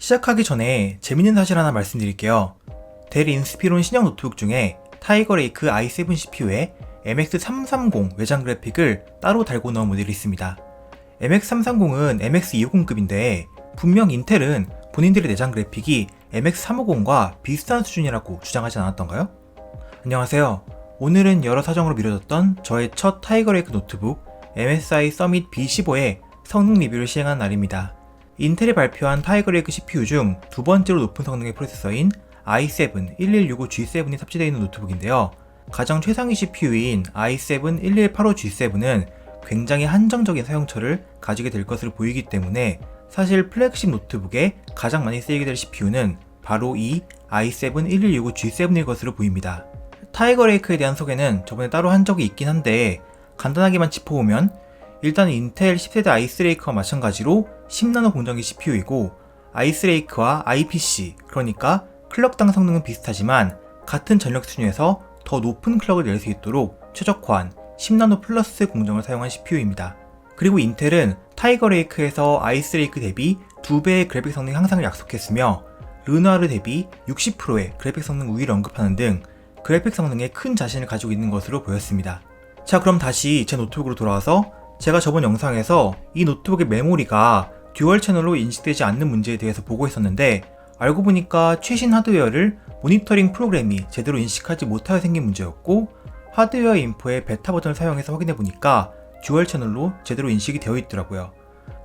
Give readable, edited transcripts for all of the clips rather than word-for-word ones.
시작하기 전에 재밌는 사실 하나 말씀드릴게요. 델 인스피론 신형 노트북 중에 타이거 레이크 i7 CPU에 MX330 외장 그래픽을 따로 달고 넣은 모델이 있습니다. MX330은 MX250급인데 분명 인텔은 본인들의 내장 그래픽이 MX350과 비슷한 수준이라고 주장하지 않았던가요? 안녕하세요. 오늘은 여러 사정으로 미뤄졌던 저의 첫 타이거 레이크 노트북 MSI 서밋 B15의 성능 리뷰를 시행한 날입니다. 인텔이 발표한 타이거 레이크 CPU 중 두 번째로 높은 성능의 프로세서인 i7 1165G7이 탑재되어 있는 노트북인데요. 가장 최상위 CPU인 i7 1185G7은 굉장히 한정적인 사용처를 가지게 될 것으로 보이기 때문에 사실 플래그십 노트북에 가장 많이 쓰이게 될 CPU는 바로 이 i7 1165G7일 것으로 보입니다. 타이거 레이크에 대한 소개는 저번에 따로 한 적이 있긴 한데 간단하게만 짚어보면 일단 인텔 10세대 아이스레이크와 마찬가지로 10나노 공정기 CPU이고 아이스레이크와 IPC 그러니까 클럭당 성능은 비슷하지만 같은 전력 수준에서 더 높은 클럭을 낼 수 있도록 최적화한 10나노 플러스 공정을 사용한 CPU입니다. 그리고 인텔은 타이거 레이크에서 아이스레이크 대비 2배의 그래픽 성능 향상을 약속했으며 르누아르 대비 60%의 그래픽 성능 우위를 언급하는 등 그래픽 성능에 큰 자신을 가지고 있는 것으로 보였습니다. 자, 그럼 다시 제 노트북으로 돌아와서 제가 저번 영상에서 이 노트북의 메모리가 듀얼 채널로 인식되지 않는 문제에 대해서 보고했었는데 알고 보니까 최신 하드웨어를 모니터링 프로그램이 제대로 인식하지 못하여 생긴 문제였고 하드웨어 인포의 베타 버전을 사용해서 확인해 보니까 듀얼 채널로 제대로 인식이 되어 있더라고요.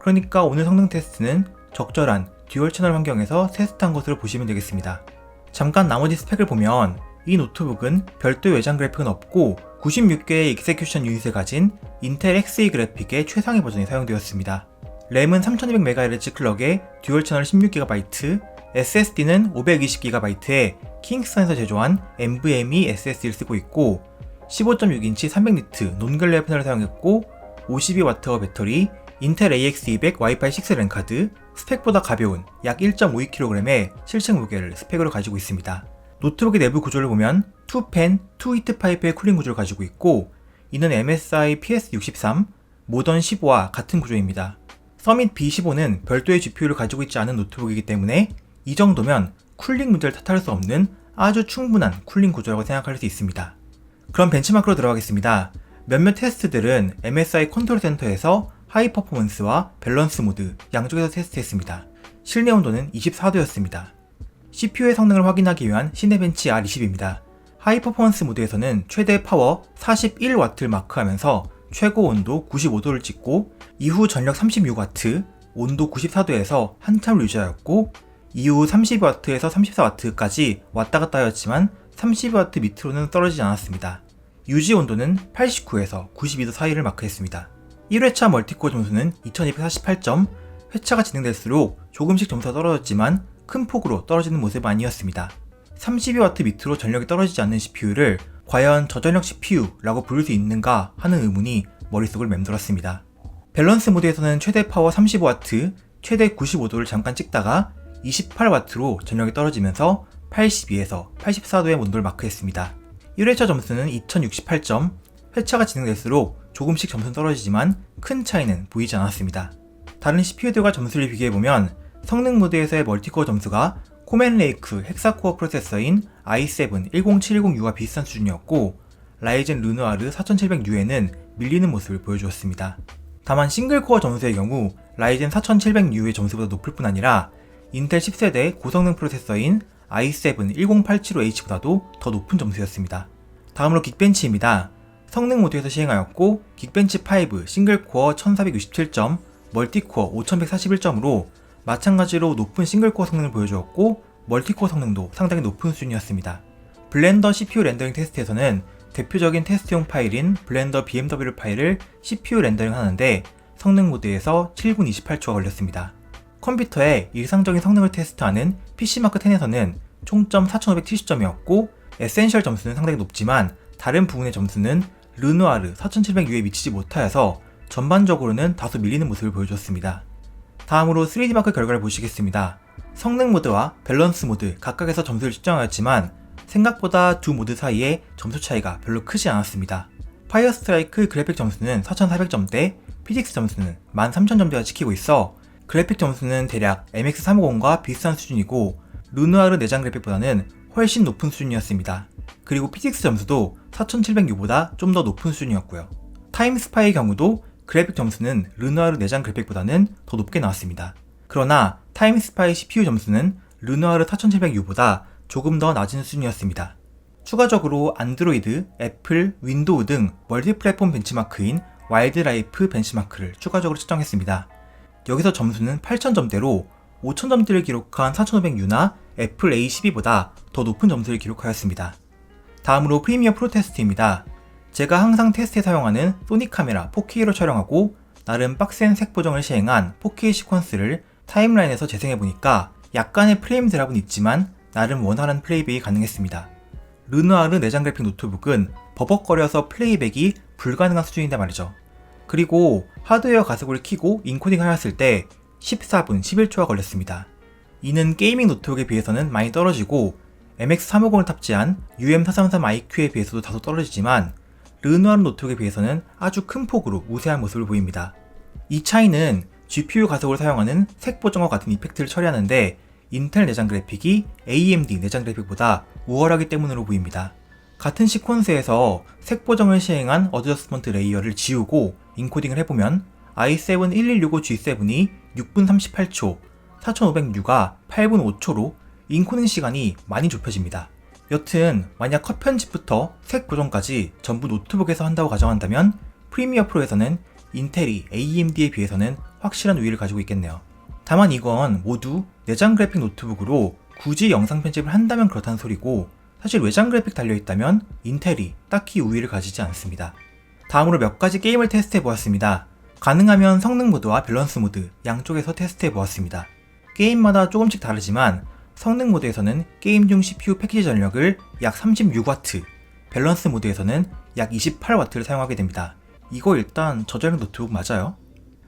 그러니까 오늘 성능 테스트는 적절한 듀얼 채널 환경에서 테스트한 것으로 보시면 되겠습니다. 잠깐 나머지 스펙을 보면 이 노트북은 별도의 외장 그래픽은 없고 96개의 익세큐션 유닛을 가진 인텔 Xe 그래픽의 최상위 버전이 사용되었습니다. 램은 3200MHz 클럭에 듀얼 채널 16GB, SSD는 520GB의 킹스턴에서 제조한 NVMe SSD를 쓰고 있고 15.6인치 300니트 논결례 패널을 사용했고 52Wh 배터리, 인텔 AX200 와이파이 6 랜 카드, 스펙보다 가벼운 약 1.52kg의 실측 무게를 스펙으로 가지고 있습니다. 노트북의 내부 구조를 보면 2팬, 2히트 파이프의 쿨링 구조를 가지고 있고 이는 MSI PS63, 모던 15와 같은 구조입니다. 서밋 B15는 별도의 GPU를 가지고 있지 않은 노트북이기 때문에 이 정도면 쿨링 문제를 탓할 수 없는 아주 충분한 쿨링 구조라고 생각할 수 있습니다. 그럼 벤치마크로 들어가겠습니다. 몇몇 테스트들은 MSI 컨트롤 센터에서 하이 퍼포먼스와 밸런스 모드 양쪽에서 테스트했습니다. 실내 온도는 24도였습니다. CPU의 성능을 확인하기 위한 시네벤치 R20입니다. 하이 퍼포먼스 모드에서는 최대 파워 41W를 마크하면서 최고 온도 95도를 찍고 이후 전력 36W, 온도 94도에서 한참을 유지하였고 이후 32W에서 34W까지 왔다갔다 하였지만 32W 밑으로는 떨어지지 않았습니다. 유지 온도는 89에서 92도 사이를 마크했습니다. 1회차 멀티코어 점수는 2248점, 회차가 진행될수록 조금씩 점수가 떨어졌지만 큰 폭으로 떨어지는 모습은 아니었습니다. 32W 밑으로 전력이 떨어지지 않는 CPU를 과연 저전력 CPU라고 부를 수 있는가 하는 의문이 머릿속을 맴돌았습니다. 밸런스 모드에서는 최대 파워 35W, 최대 95도를 잠깐 찍다가 28W로 전력이 떨어지면서 82에서 84도의 온도를 마크했습니다. 1회차 점수는 2068점, 회차가 진행될수록 조금씩 점수는 떨어지지만 큰 차이는 보이지 않았습니다. 다른 CPU들과 점수를 비교해보면 성능 모드에서의 멀티코어 점수가 코멘레이크 헥사코어 프로세서인 i7 10710U와 비슷한 수준이었고 라이젠 르누아르 4700U에는 밀리는 모습을 보여주었습니다. 다만 싱글코어 점수의 경우 라이젠 4700U의 점수보다 높을 뿐 아니라 인텔 10세대 고성능 프로세서인 i7 10875H보다도 더 높은 점수였습니다. 다음으로 긱벤치입니다. 성능 모드에서 시행하였고 긱벤치5 싱글코어 1467점, 멀티코어 5141점으로 마찬가지로 높은 싱글코어 성능을 보여주었고 멀티코어 성능도 상당히 높은 수준이었습니다. 블렌더 CPU 렌더링 테스트에서는 대표적인 테스트용 파일인 블렌더 BMW 파일을 CPU 렌더링 하는데 성능 모드에서 7분 28초가 걸렸습니다. 컴퓨터의 일상적인 성능을 테스트하는 PC마크 10에서는 총점 4570점이었고 에센셜 점수는 상당히 높지만 다른 부분의 점수는 르누아르 4700U에 미치지 못하여서 전반적으로는 다소 밀리는 모습을 보여주었습니다. 다음으로 3D마크 결과를 보시겠습니다. 성능 모드와 밸런스 모드 각각에서 점수를 측정하였지만 생각보다 두 모드 사이에 점수 차이가 별로 크지 않았습니다. 파이어 스트라이크 그래픽 점수는 4400점대, 피직스 점수는 13000점대가 찍히고 있어 그래픽 점수는 대략 MX350과 비슷한 수준이고 르누아르 내장 그래픽보다는 훨씬 높은 수준이었습니다. 그리고 피직스 점수도 4700U보다 좀 더 높은 수준이었고요. 타임스파이의 경우도 그래픽 점수는 르누아르 내장 그래픽보다는 더 높게 나왔습니다. 그러나 타임스파이 CPU 점수는 르누아르 4700U보다 조금 더 낮은 수준이었습니다. 추가적으로 안드로이드, 애플, 윈도우 등 멀티플랫폼 벤치마크인 와일드라이프 벤치마크를 추가적으로 측정했습니다. 여기서 점수는 8000점대로 5000점대를 기록한 4500U나 애플 A12보다 더 높은 점수를 기록하였습니다. 다음으로 프리미어 프로 테스트입니다. 제가 항상 테스트에 사용하는 소니 카메라 4K로 촬영하고 나름 빡센 색 보정을 시행한 4K 시퀀스를 타임라인에서 재생해보니까 약간의 프레임 드랍은 있지만 나름 원활한 플레이백이 가능했습니다. 르누아르 내장 그래픽 노트북은 버벅거려서 플레이백이 불가능한 수준인데 말이죠. 그리고 하드웨어 가속을 키고 인코딩 하였을 때 14분 11초가 걸렸습니다. 이는 게이밍 노트북에 비해서는 많이 떨어지고 MX350을 탑재한 UM433iQ에 비해서도 다소 떨어지지만 르누아르 노트북에 비해서는 아주 큰 폭으로 우세한 모습을 보입니다. 이 차이는 GPU 가속을 사용하는 색 보정과 같은 이펙트를 처리하는데 인텔 내장 그래픽이 AMD 내장 그래픽보다 우월하기 때문으로 보입니다. 같은 시퀀스에서 색 보정을 시행한 어드저스먼트 레이어를 지우고 인코딩을 해보면 i7 1165G7이 6분 38초, 4500U가 8분 5초로 인코딩 시간이 많이 좁혀집니다. 여튼 만약 컷 편집부터 색 보정까지 전부 노트북에서 한다고 가정한다면 프리미어 프로에서는 인텔이 AMD에 비해서는 확실한 우위를 가지고 있겠네요. 다만 이건 모두 내장 그래픽 노트북으로 굳이 영상 편집을 한다면 그렇다는 소리고 사실 외장 그래픽 달려있다면 인텔이 딱히 우위를 가지지 않습니다. 다음으로 몇 가지 게임을 테스트해 보았습니다. 가능하면 성능 모드와 밸런스 모드 양쪽에서 테스트해 보았습니다. 게임마다 조금씩 다르지만 성능 모드에서는 게임 중 CPU 패키지 전력을 약 36W, 밸런스 모드에서는 약 28W를 사용하게 됩니다. 이거 일단 저전력 노트북 맞아요?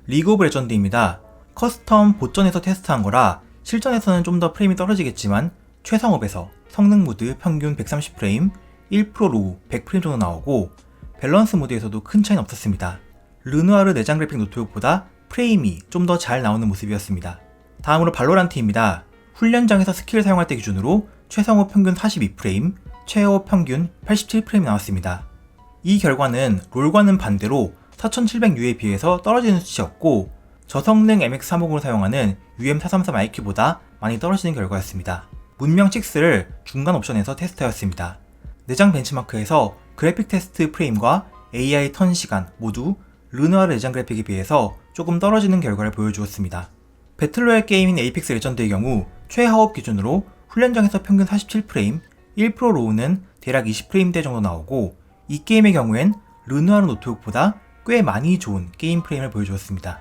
리그 오브 레전드입니다. 커스텀 보전에서 테스트한 거라 실전에서는 좀 더 프레임이 떨어지겠지만 최상업에서 성능 모드 평균 130프레임, 1% 로우 100프레임 정도 나오고 밸런스 모드에서도 큰 차이는 없었습니다. 르누아르 내장 그래픽 노트북보다 프레임이 좀 더 잘 나오는 모습이었습니다. 다음으로 발로란트입니다. 훈련장에서 스킬을 사용할 때 기준으로 최상업 평균 42프레임, 최하업 평균 87프레임 나왔습니다. 이 결과는 롤과는 반대로 4700U에 비해서 떨어지는 수치였고 저성능 MX350을 사용하는 UM433iQ보다 많이 떨어지는 결과였습니다. 문명 6를 중간 옵션에서 테스트하였습니다. 내장 벤치마크에서 그래픽 테스트 프레임과 AI 턴 시간 모두 르누아르 내장 그래픽에 비해서 조금 떨어지는 결과를 보여주었습니다. 배틀로얄 게임인 에이펙스 레전드의 경우 최하업 기준으로 훈련장에서 평균 47프레임, 1% 로우는 대략 20프레임대 정도 나오고 이 게임의 경우엔 르누아르 노트북보다 꽤 많이 좋은 게임 프레임을 보여주었습니다.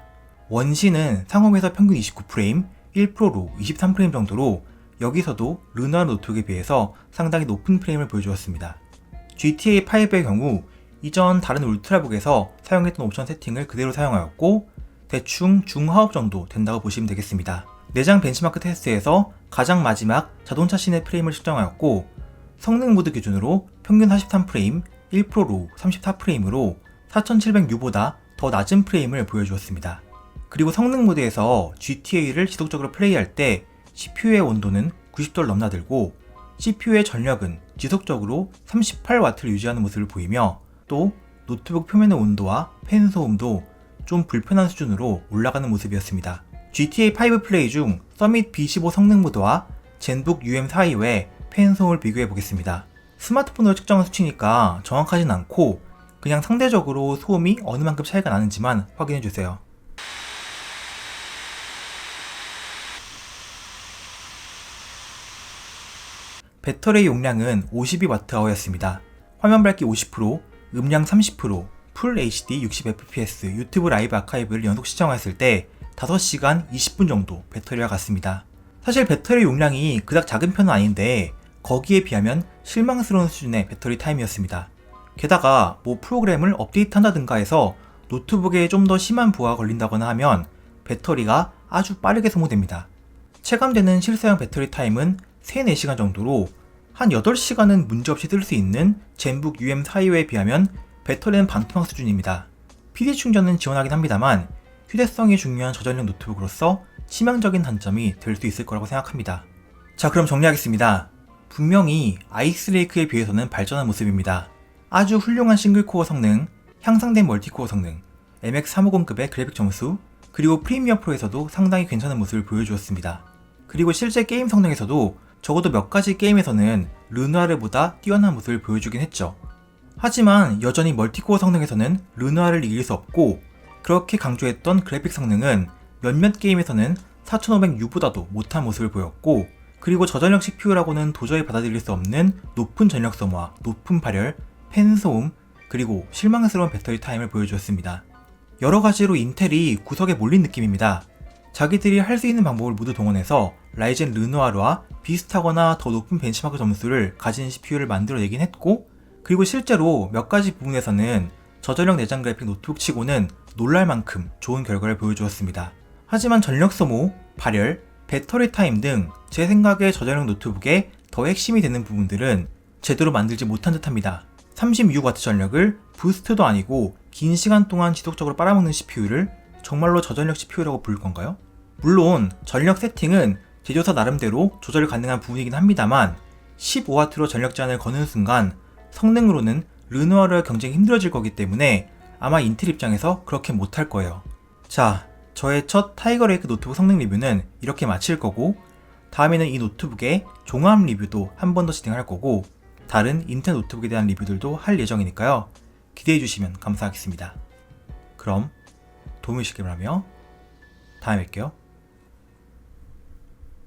원시는 상업에서 평균 29프레임, 1% 로우 23프레임 정도로 여기서도 르누아르 노트북에 비해서 상당히 높은 프레임을 보여주었습니다. GTA5의 경우 이전 다른 울트라북에서 사용했던 옵션 세팅을 그대로 사용하였고 대충 중하업 정도 된다고 보시면 되겠습니다. 내장 벤치마크 테스트에서 가장 마지막 자동차 씬의 프레임을 측정하였고 성능 모드 기준으로 평균 43프레임, 1% 로우 34프레임으로 4700U보다 더 낮은 프레임을 보여주었습니다. 그리고 성능 모드에서 GTA를 지속적으로 플레이할 때 CPU의 온도는 90도를 넘나들고 CPU의 전력은 지속적으로 38W를 유지하는 모습을 보이며 또 노트북 표면의 온도와 팬 소음도 좀 불편한 수준으로 올라가는 모습이었습니다. GTA5 플레이 중 서밋 B15 성능 모드와 젠북 UM425의 팬 소음을 비교해 보겠습니다. 스마트폰으로 측정한 수치니까 정확하진 않고 그냥 상대적으로 소음이 어느 만큼 차이가 나는지만 확인해 주세요. 배터리 용량은 52Wh였습니다. 화면 밝기 50%, 음량 30%, 풀 HD 60fps 유튜브 라이브 아카이브를 연속 시청했을 때 5시간 20분 정도 배터리가 갔습니다. 사실 배터리 용량이 그닥 작은 편은 아닌데 거기에 비하면 실망스러운 수준의 배터리 타임이었습니다. 게다가 프로그램을 업데이트한다든가 해서 노트북에 좀 더 심한 부하가 걸린다거나 하면 배터리가 아주 빠르게 소모됩니다. 체감되는 실사용 배터리 타임은 3-4시간 정도로 한 8시간은 문제없이 쓸 수 있는 젠북 UM425에 비하면 배터리는 반토막 수준입니다. PD 충전은 지원하긴 합니다만 휴대성이 중요한 저전력 노트북으로서 치명적인 단점이 될 수 있을 거라고 생각합니다. 자, 그럼 정리하겠습니다. 분명히 아이스레이크에 비해서는 발전한 모습입니다. 아주 훌륭한 싱글코어 성능, 향상된 멀티코어 성능, MX350급의 그래픽 점수, 그리고 프리미어 프로에서도 상당히 괜찮은 모습을 보여주었습니다. 그리고 실제 게임 성능에서도 적어도 몇 가지 게임에서는 르누아르보다 뛰어난 모습을 보여주긴 했죠. 하지만 여전히 멀티코어 성능에서는 르누아르를 이길 수 없고, 그렇게 강조했던 그래픽 성능은 몇몇 게임에서는 4500U보다도 못한 모습을 보였고, 그리고 저전력 CPU라고는 도저히 받아들일 수 없는 높은 전력 소모와 높은 발열, 팬 소음, 그리고 실망스러운 배터리 타임을 보여주었습니다. 여러가지로 인텔이 구석에 몰린 느낌입니다. 자기들이 할 수 있는 방법을 모두 동원해서 라이젠 르누아르와 비슷하거나 더 높은 벤치마크 점수를 가진 CPU를 만들어내긴 했고, 그리고 실제로 몇 가지 부분에서는 저전력 내장 그래픽 노트북 치고는 놀랄 만큼 좋은 결과를 보여주었습니다. 하지만 전력 소모, 발열, 배터리 타임 등 제 생각에 저전력 노트북의 더 핵심이 되는 부분들은 제대로 만들지 못한 듯합니다. 36W 전력을 부스트도 아니고 긴 시간 동안 지속적으로 빨아먹는 CPU를 정말로 저전력 CPU라고 부를 건가요? 물론 전력 세팅은 제조사 나름대로 조절 가능한 부분이긴 합니다만 15W로 전력 제한을 거는 순간 성능으로는 르누아르와 경쟁이 힘들어질 거기 때문에 아마 인텔 입장에서 그렇게 못할 거예요. 자, 저의 첫 타이거 레이크 노트북 성능 리뷰는 이렇게 마칠 거고, 다음에는 이 노트북의 종합 리뷰도 한 번 더 진행할 거고, 다른 인텔 노트북에 대한 리뷰들도 할 예정이니까요. 기대해주시면 감사하겠습니다. 그럼 도움이 되시길 바라며 다음에 뵐게요.